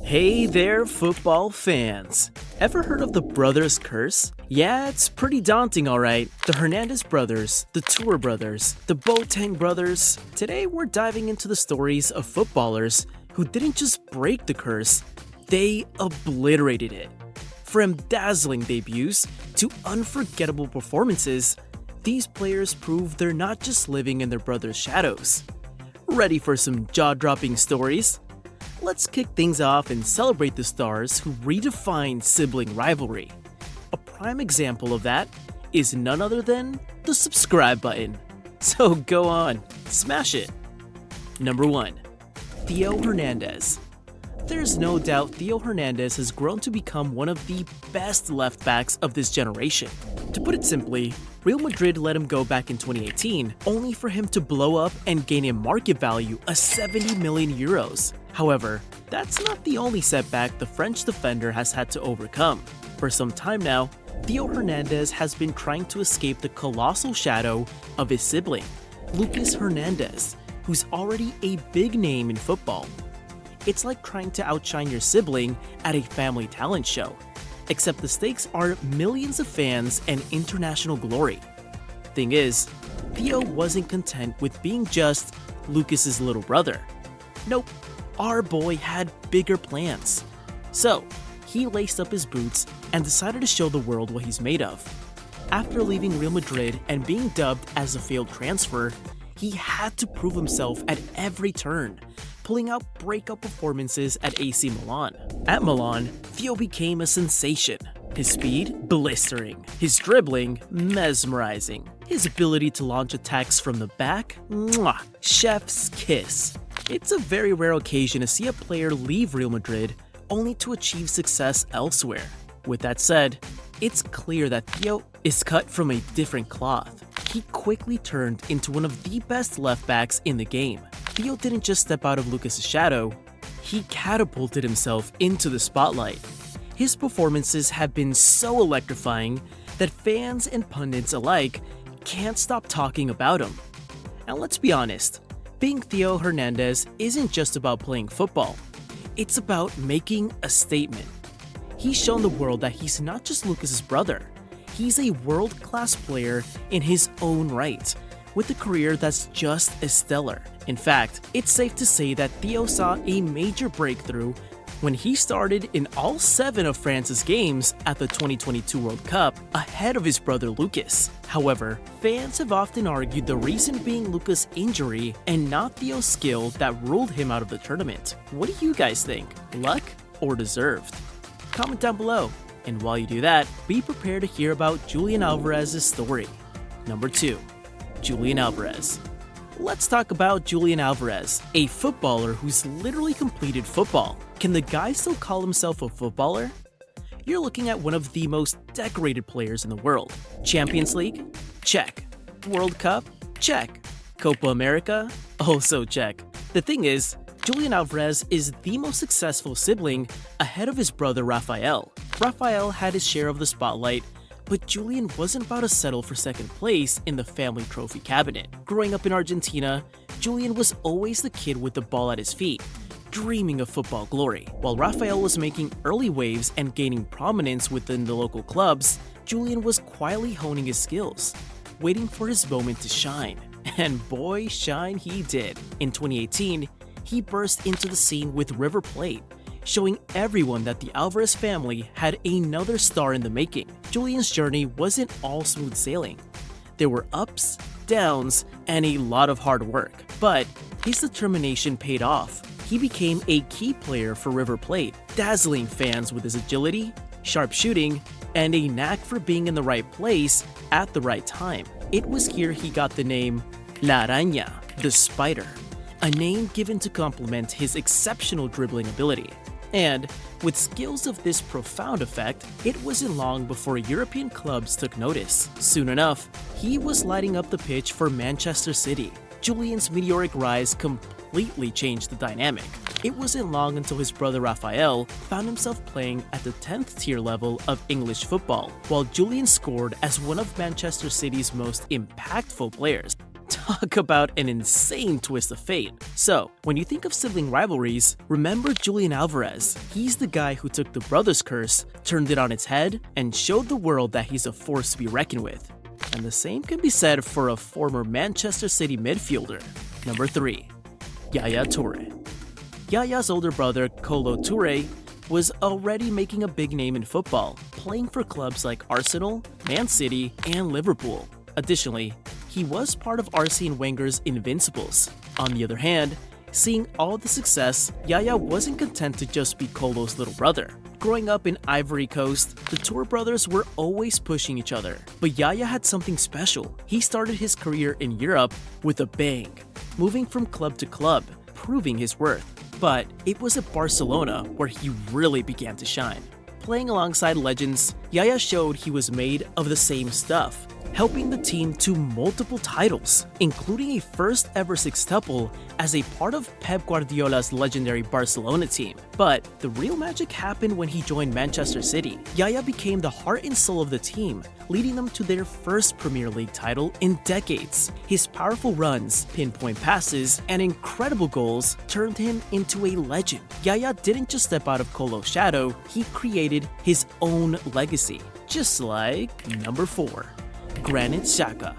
Hey there, football fans! Ever heard of the Brothers Curse? Yeah, it's pretty daunting, alright. The Hernandez brothers, the Tour brothers, the Boateng brothers. Today we're diving into the stories of footballers who didn't just break the curse, they obliterated it. From dazzling debuts to unforgettable performances, these players prove they're not just living in their brothers' shadows. Ready for some jaw-dropping stories? Let's kick things off and celebrate the stars who redefined sibling rivalry. A prime example of that is none other than the subscribe button. So go on, smash it. Number 1. Theo Hernandez. There's no doubt Theo Hernandez has grown to become one of the best left backs of this generation. To put it simply, Real Madrid let him go back in 2018, only for him to blow up and gain a market value of 70 million euros. However, that's not the only setback the French defender has had to overcome. For some time now, Theo Hernandez has been trying to escape the colossal shadow of his sibling, Lucas Hernandez, who's already a big name in football. It's like trying to outshine your sibling at a family talent show, except the stakes are millions of fans and international glory. Thing is, Theo wasn't content with being just Lucas's little brother. Nope, our boy had bigger plans. So, he laced up his boots and decided to show the world what he's made of. After leaving Real Madrid and being dubbed as a failed transfer, he had to prove himself at every turn, pulling out breakout performances at AC Milan. At Milan, Theo became a sensation. His speed, blistering. His dribbling, mesmerizing. His ability to launch attacks from the back, mwah, chef's kiss. It's a very rare occasion to see a player leave Real Madrid only to achieve success elsewhere. With that said, it's clear that Theo is cut from a different cloth. He quickly turned into one of the best left backs in the game. Theo didn't just step out of Lucas' shadow, he catapulted himself into the spotlight. His performances have been so electrifying that fans and pundits alike can't stop talking about him. Now let's be honest, being Theo Hernandez isn't just about playing football, it's about making a statement. He's shown the world that he's not just Lucas' brother, he's a world-class player in his own right, with a career that's just as stellar. In fact, it's safe to say that Theo saw a major breakthrough when he started in all 7 of France's games at the 2022 World Cup ahead of his brother Lucas. However, fans have often argued the reason being Lucas' injury and not Theo's skill that ruled him out of the tournament. What do you guys think? Luck or deserved? Comment down below. And while you do that, be prepared to hear about Julian Alvarez's story. Number 2. Julian Alvarez. Let's talk about Julian Alvarez, a footballer who's literally completed football. Can the guy still call himself a footballer? You're looking at one of the most decorated players in the world. Champions League? Check. World Cup? Check. Copa America? Also check. The thing is, Julian Alvarez is the most successful sibling ahead of his brother Rafael. Rafael had his share of the spotlight, but Julian wasn't about to settle for second place in the family trophy cabinet. Growing up in Argentina, Julian was always the kid with the ball at his feet, dreaming of football glory. While Rafael was making early waves and gaining prominence within the local clubs, Julian was quietly honing his skills, waiting for his moment to shine. And boy, shine he did. In 2018, he burst into the scene with River Plate, showing everyone that the Alvarez family had another star in the making. Julian's journey wasn't all smooth sailing. There were ups, downs, and a lot of hard work. But his determination paid off. He became a key player for River Plate, dazzling fans with his agility, sharp shooting, and a knack for being in the right place at the right time. It was here he got the name La Araña, the Spider, a name given to complement his exceptional dribbling ability. And with skills of this profound effect, it wasn't long before European clubs took notice. Soon enough, he was lighting up the pitch for Manchester City. Julian's meteoric rise completely changed the dynamic. It wasn't long until his brother Rafael found himself playing at the 10th tier level of English football, while Julian scored as one of Manchester City's most impactful players. Talk about an insane twist of fate. So, when you think of sibling rivalries, remember Julian Alvarez. He's the guy who took the brothers' curse, turned it on its head, and showed the world that he's a force to be reckoned with. And the same can be said for a former Manchester City midfielder. Number 3. Yaya Toure. Yaya's older brother, Kolo Toure, was already making a big name in football, playing for clubs like Arsenal, Man City, and Liverpool. Additionally, he was part of Arsene Wenger's Invincibles. On the other hand, seeing all the success, Yaya wasn't content to just be Kolo's little brother. Growing up in Ivory Coast, the Toure brothers were always pushing each other. But Yaya had something special. He started his career in Europe with a bang, moving from club to club, proving his worth. But it was at Barcelona where he really began to shine. Playing alongside legends, Yaya showed he was made of the same stuff, helping the team to multiple titles, including a first ever sextuple as a part of Pep Guardiola's legendary Barcelona team. But the real magic happened when he joined Manchester City. Yaya became the heart and soul of the team, leading them to their first Premier League title in decades. His powerful runs, pinpoint passes, and incredible goals turned him into a legend. Yaya didn't just step out of Kolo's shadow, he created his own legacy. Just like number 4. Granit Xhaka.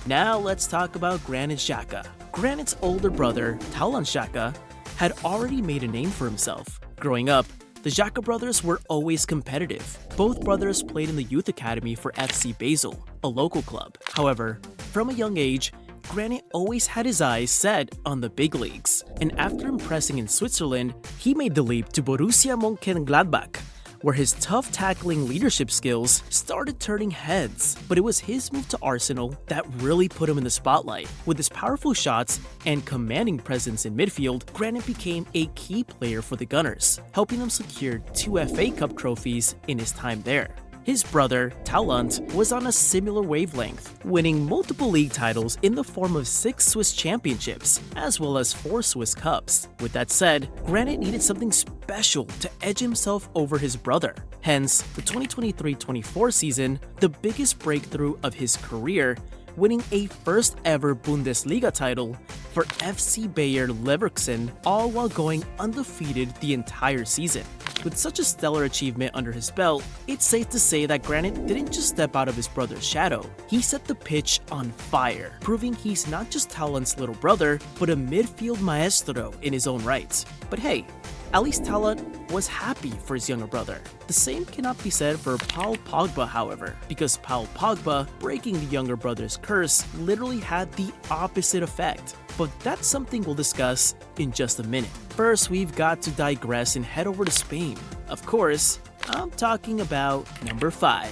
Now let's talk about Granit Xhaka. Granit's older brother, Talon Xhaka, had already made a name for himself. Growing up, the Xhaka brothers were always competitive. Both brothers played in the youth academy for FC Basel, a local club. However, from a young age, Granit always had his eyes set on the big leagues, and after impressing in Switzerland, he made the leap to Borussia Mönchengladbach, where his tough tackling leadership skills started turning heads. But it was his move to Arsenal that really put him in the spotlight. With his powerful shots and commanding presence in midfield, Granit became a key player for the Gunners, helping them secure 2 FA Cup trophies in his time there. His brother, Talent, was on a similar wavelength, winning multiple league titles in the form of 6 Swiss championships, as well as 4 Swiss Cups. With that said, Granit needed something special to edge himself over his brother. Hence, the 2023-24 season, the biggest breakthrough of his career, winning a first ever Bundesliga title for FC Bayer Leverkusen, all while going undefeated the entire season. With such a stellar achievement under his belt, it's safe to say that Granit didn't just step out of his brother's shadow, he set the pitch on fire, proving he's not just Talent's little brother, but a midfield maestro in his own right. But hey, at least Talent was happy for his younger brother. The same cannot be said for Paul Pogba, however, because Paul Pogba breaking the younger brother's curse literally had the opposite effect. But that's something we'll discuss in just a minute. First, we've got to digress and head over to Spain. Of course, I'm talking about number 5,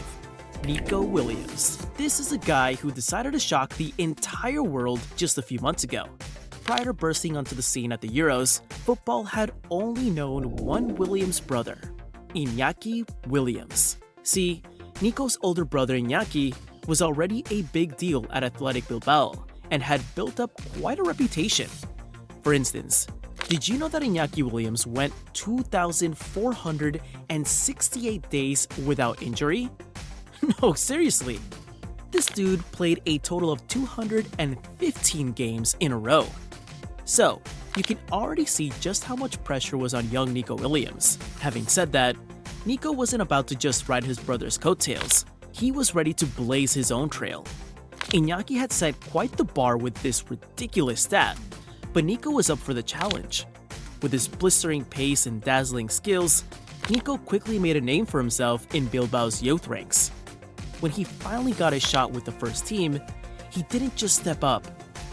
Nico Williams. This is a guy who decided to shock the entire world just a few months ago. Prior to bursting onto the scene at the Euros, football had only known one Williams brother, Iñaki Williams. See, Nico's older brother Iñaki was already a big deal at Athletic Bilbao and had built up quite a reputation. For instance, did you know that Iñaki Williams went 2,468 days without injury? No, seriously. This dude played a total of 215 games in a row. So, you can already see just how much pressure was on young Nico Williams. Having said that, Nico wasn't about to just ride his brother's coattails. He was ready to blaze his own trail. Iñaki had set quite the bar with this ridiculous stat, but Nico was up for the challenge. With his blistering pace and dazzling skills, Nico quickly made a name for himself in Bilbao's youth ranks. When he finally got a shot with the first team, he didn't just step up,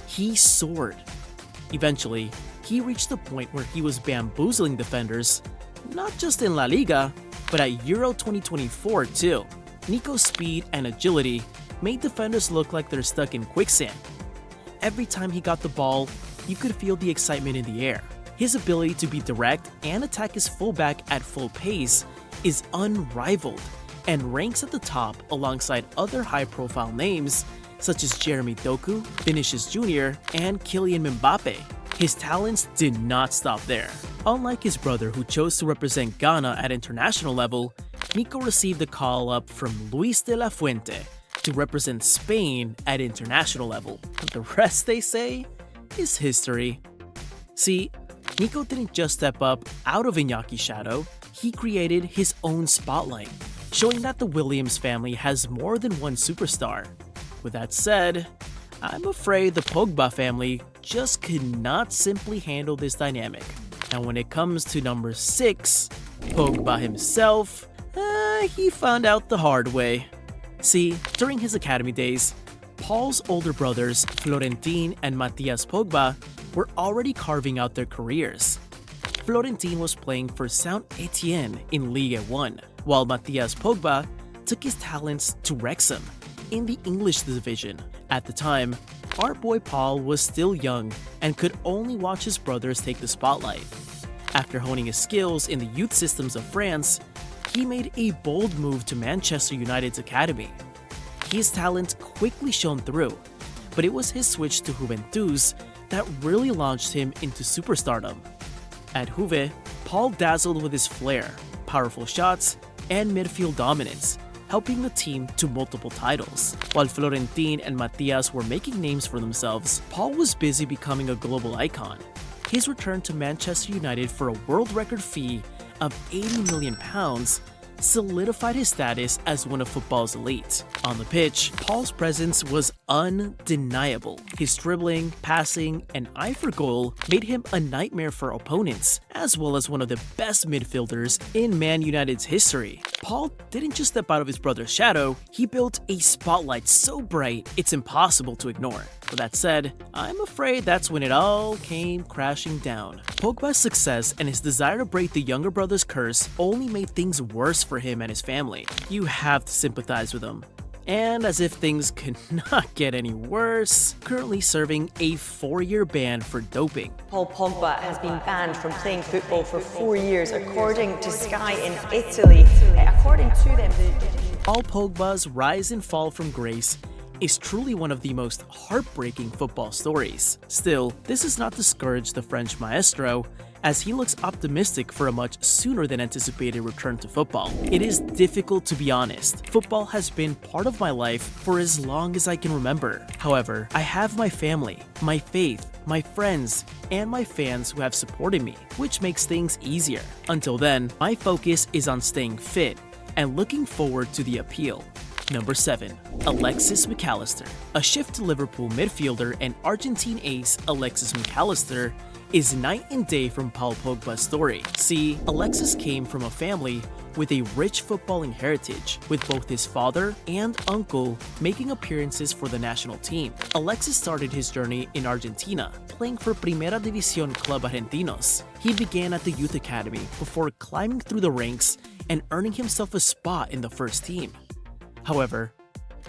he soared. Eventually, he reached the point where he was bamboozling defenders, not just in La Liga, but at Euro 2024 too. Nico's speed and agility made defenders look like they're stuck in quicksand. Every time he got the ball, you could feel the excitement in the air. His ability to be direct and attack his fullback at full pace is unrivaled and ranks at the top alongside other high-profile names such as Jeremy Doku, Vinicius Jr., and Kylian Mbappe. His talents did not stop there. Unlike his brother who chose to represent Ghana at international level, Nico received a call-up from Luis de la Fuente, to represent Spain at international level. The rest, they say, is history. See, Nico didn't just step up out of Iñaki's shadow, he created his own spotlight, showing that the Williams family has more than one superstar. With that said, I'm afraid the Pogba family just could not simply handle this dynamic. And when it comes to number 6, Pogba himself, he found out the hard way. See, during his academy days, Paul's older brothers, Florentin and Matias Pogba, were already carving out their careers. Florentin was playing for Saint-Étienne in Ligue 1, while Matias Pogba took his talents to Wrexham in the English division. At the time, our boy Paul was still young and could only watch his brothers take the spotlight. After honing his skills in the youth systems of France, he made a bold move to Manchester United's academy. His talent quickly shone through, but it was his switch to Juventus that really launched him into superstardom. At Juve, Paul dazzled with his flair, powerful shots, and midfield dominance, helping the team to multiple titles. While Florentin and Matias were making names for themselves, Paul was busy becoming a global icon. His return to Manchester United for a world record fee of £80 million solidified his status as one of football's elite. On the pitch, Paul's presence was undeniable. His dribbling, passing, and eye for goal made him a nightmare for opponents, as well as one of the best midfielders in Man United's history. Paul didn't just step out of his brother's shadow, he built a spotlight so bright it's impossible to ignore. With that said, I'm afraid that's when it all came crashing down. Pogba's success and his desire to break the younger brother's curse only made things worse for him and his family. You have to sympathize with him. And as if things could not get any worse, currently serving a 4-year ban for doping. Paul Pogba has been banned from playing football for 4 years, according to Sky in Italy. According to them, Paul Pogba's rise and fall from grace is truly one of the most heartbreaking football stories. Still, this has not discouraged the French maestro, as he looks optimistic for a much sooner than anticipated return to football. It is difficult to be honest. Football has been part of my life for as long as I can remember. However, I have my family, my faith, my friends, and my fans who have supported me, which makes things easier. Until then, my focus is on staying fit and looking forward to the appeal. Number 7. Alexis McAllister. A shift to Liverpool midfielder and Argentine ace Alexis McAllister is night and day from Paul Pogba's story. See, Alexis came from a family with a rich footballing heritage, with both his father and uncle making appearances for the national team. Alexis started his journey in Argentina, playing for Primera División Club Argentinos. He began at the youth academy before climbing through the ranks and earning himself a spot in the first team. However,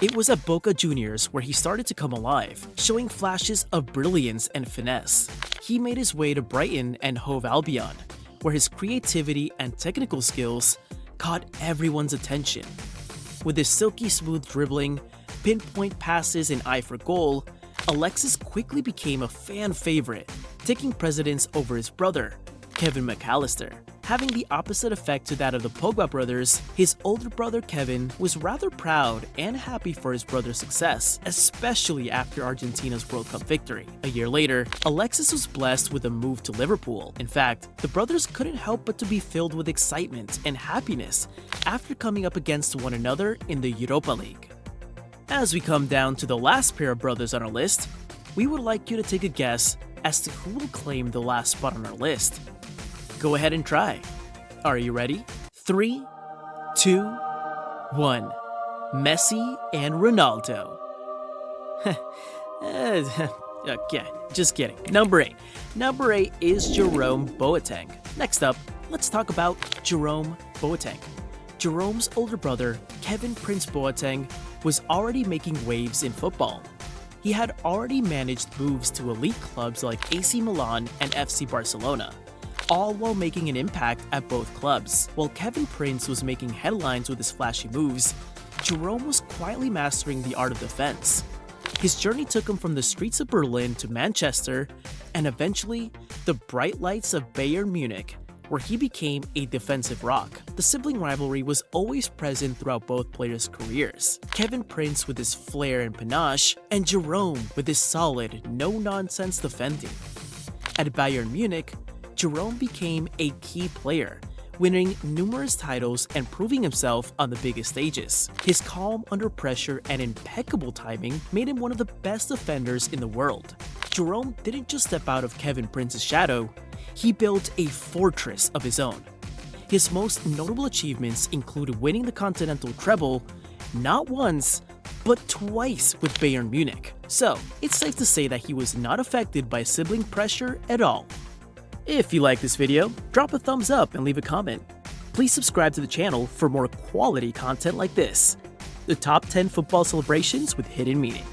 it was at Boca Juniors where he started to come alive, showing flashes of brilliance and finesse. He made his way to Brighton and Hove Albion, where his creativity and technical skills caught everyone's attention. With his silky smooth dribbling, pinpoint passes, and eye for goal, Alexis quickly became a fan favorite, taking precedence over his brother, Kevin McAllister. Having the opposite effect to that of the Pogba brothers, his older brother Kevin was rather proud and happy for his brother's success, especially after Argentina's World Cup victory. A year later, Alexis was blessed with a move to Liverpool. In fact, the brothers couldn't help but to be filled with excitement and happiness after coming up against one another in the Europa League. As we come down to the last pair of brothers on our list, we would like you to take a guess as to who will claim the last spot on our list. Go ahead and try. Are you ready? 3, 2, 1. Messi and Ronaldo. Okay, just kidding. Number 8. Number 8 is Jerome Boateng. Next up, let's talk about Jerome Boateng. Jerome's older brother, Kevin Prince Boateng, was already making waves in football. He had already managed moves to elite clubs like AC Milan and FC Barcelona, all while making an impact at both clubs. While Kevin Prince was making headlines with his flashy moves, Jerome was quietly mastering the art of defense. His journey took him from the streets of Berlin to Manchester, and eventually, the bright lights of Bayern Munich, where he became a defensive rock. The sibling rivalry was always present throughout both players' careers. Kevin Prince with his flair and panache, and Jerome with his solid, no-nonsense defending. At Bayern Munich, Jerome became a key player, winning numerous titles and proving himself on the biggest stages. His calm under pressure and impeccable timing made him one of the best defenders in the world. Jerome didn't just step out of Kevin Prince's shadow, he built a fortress of his own. His most notable achievements include winning the Continental treble not once, but twice with Bayern Munich. So, it's safe to say that he was not affected by sibling pressure at all. If you like this video, drop a thumbs up and leave a comment. Please subscribe to the channel for more quality content like this. The top 10 football celebrations with hidden meaning.